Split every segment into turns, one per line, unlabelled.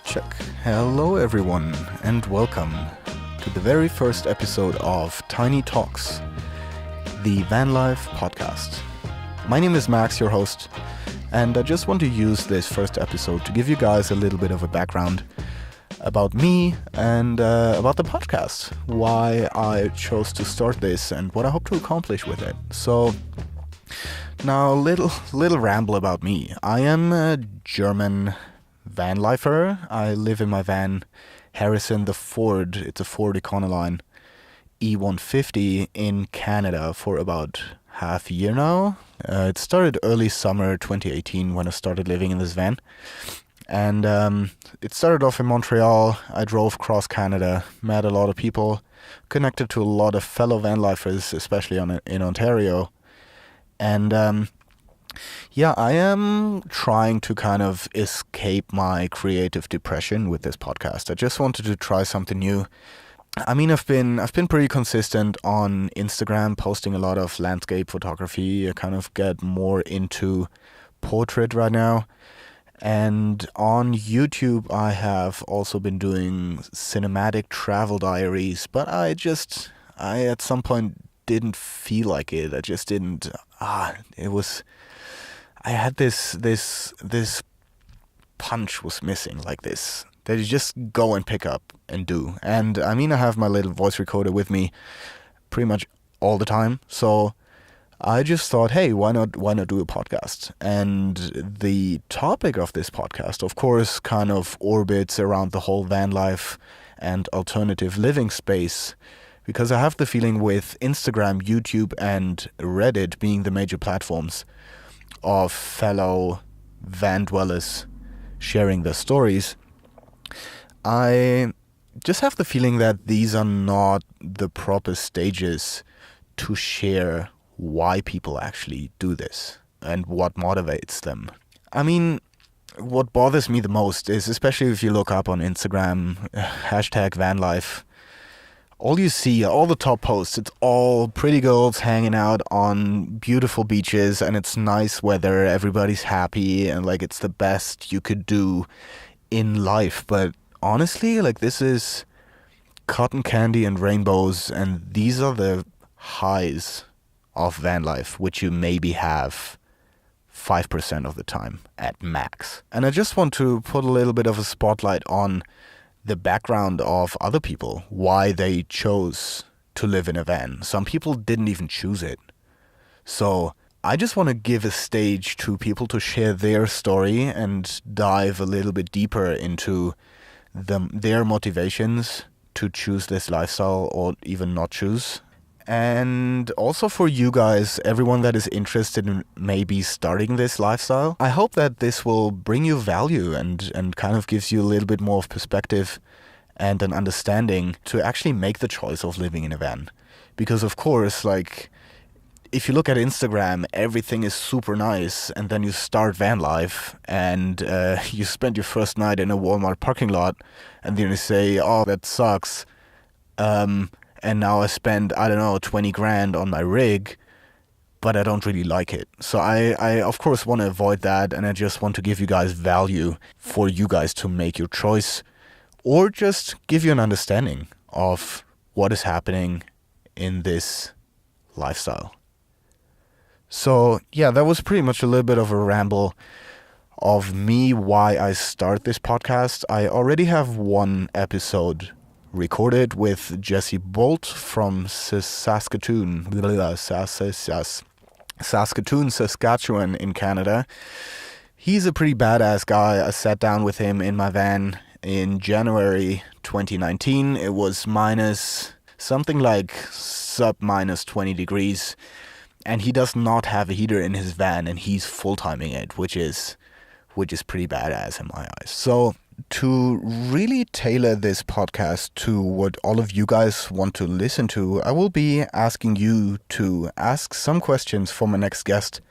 Check. Hello everyone and welcome to the very first episode of Tiny Talks, the Vanlife podcast. My name is Max, your host, and I just want to use this first episode to give you guys a little bit of a background about me and about the podcast, why I chose to start this and what I hope to accomplish with it. So now a little ramble about me. I am a German Vanlifer. I live in my van Harrison the Ford. It's a Ford Econoline E150 in Canada for about half a year now. It started early summer 2018 when I started living in this van. And it started off in Montreal. I drove across Canada, met a lot of people, connected to a lot of fellow vanlifers, especially in Ontario. And I am trying to kind of escape my creative depression with this podcast. I just wanted to try something new. I mean, I've been pretty consistent on Instagram, posting a lot of landscape photography. I kind of get more into portrait right now. And on YouTube, I have also been doing cinematic travel diaries, but I at some point didn't feel like it. I just didn't. I had this punch was missing, like this, that you just go and pick up and do. And I mean, I have my little voice recorder with me pretty much all the time. So I just thought, hey, why not do a podcast? And the topic of this podcast, of course, kind of orbits around the whole van life and alternative living space, because I have the feeling with Instagram, YouTube, and Reddit being the major platforms of fellow van dwellers sharing their stories, I just have the feeling that these are not the proper stages to share why people actually do this and what motivates them. I mean, what bothers me the most is, especially if you look up on Instagram, #vanlife, all you see, all the top posts, it's all pretty girls hanging out on beautiful beaches, and it's nice weather, everybody's happy, and like it's the best you could do in life. But honestly, like, this is cotton candy and rainbows, and these are the highs of van life, which you maybe have 5% of the time at max. And I just want to put a little bit of a spotlight on the background of other people, why they chose to live in a van. Some people didn't even choose it. So I just want to give a stage to people to share their story and dive a little bit deeper into their motivations to choose this lifestyle or even not choose. And also for you guys, everyone that is interested in maybe starting this lifestyle, I hope that this will bring you value and kind of gives you a little bit more of perspective and an understanding to actually make the choice of living in a van. Because of course, like, if you look at Instagram, everything is super nice, and then you start van life and you spend your first night in a Walmart parking lot, and then you say, oh, that sucks. And now I spend, 20 grand on my rig, but I don't really like it. So I of course want to avoid that, and I just want to give you guys value for you guys to make your choice, or just give you an understanding of what is happening in this lifestyle. So yeah, that was pretty much a little bit of a ramble of me, why I start this podcast. I already have one episode recorded with Jesse Bolt from Saskatoon, Saskatchewan in Canada. He's a pretty badass guy. I sat down with him in my van in January 2019. It was something like sub minus 20 degrees, and he does not have a heater in his van, and he's full-timing it, which is pretty badass in my eyes. So to really tailor this podcast to what all of you guys want to listen to, I will be asking you to ask some questions for my next guest,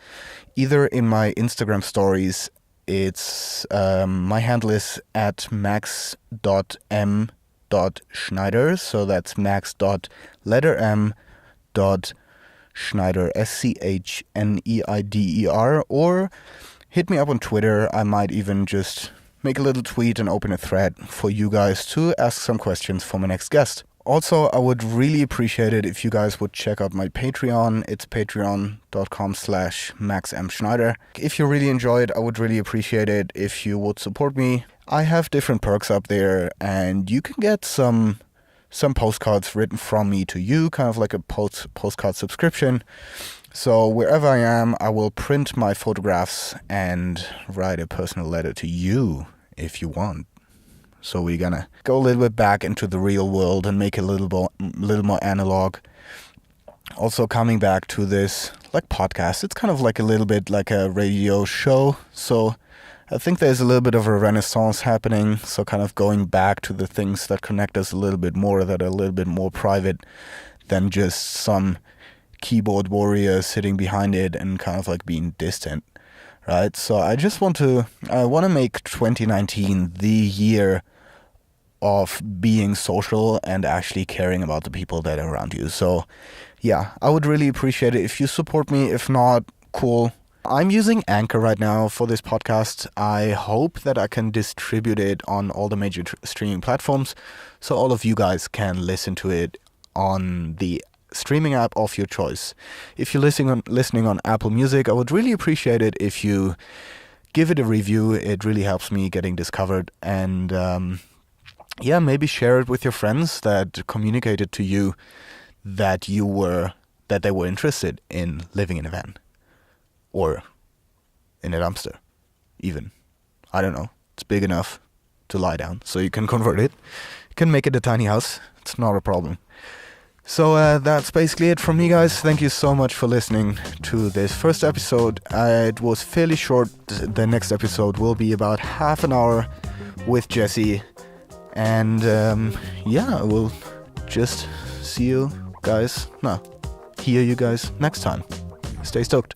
either in my Instagram stories. It's my handle is at max.m.schneider, so that's max.m.schneider, SCHNEIDER, or hit me up on Twitter. I might even just make a little tweet and open a thread for you guys to ask some questions for my next guest. Also, I would really appreciate it if you guys would check out my Patreon. It's patreon.com/maxmschneider. If you really enjoy it, I would really appreciate it if you would support me. I have different perks up there, and you can get some postcards written from me to you, kind of like a postcard subscription. So wherever I am, I will print my photographs and write a personal letter to you if you want. So we're gonna go a little bit back into the real world and make it a little more analog. Also coming back to this like podcast, it's kind of like a little bit like a radio show. So I think there's a little bit of a renaissance happening. So kind of going back to the things that connect us a little bit more, that are a little bit more private than just some keyboard warrior sitting behind it and kind of like being distant. Right? So I want to make 2019 the year of being social and actually caring about the people that are around you. So yeah, I would really appreciate it if you support me. If not, cool. I'm using Anchor right now for this podcast. I hope that I can distribute it on all the major streaming platforms so all of you guys can listen to it on the streaming app of your choice. If you're listening on Apple Music, I would really appreciate it if you give it a review. It really helps me getting discovered, and maybe share it with your friends that communicated to you that they were interested in living in a van or in a dumpster even. I don't know. It's big enough to lie down, so you can convert it. You can make it a tiny house. It's not a problem. So that's basically it from me, guys. Thank you so much for listening to this first episode. It was fairly short. The next episode will be about half an hour with Jesse. And I will just hear you guys next time. Stay stoked.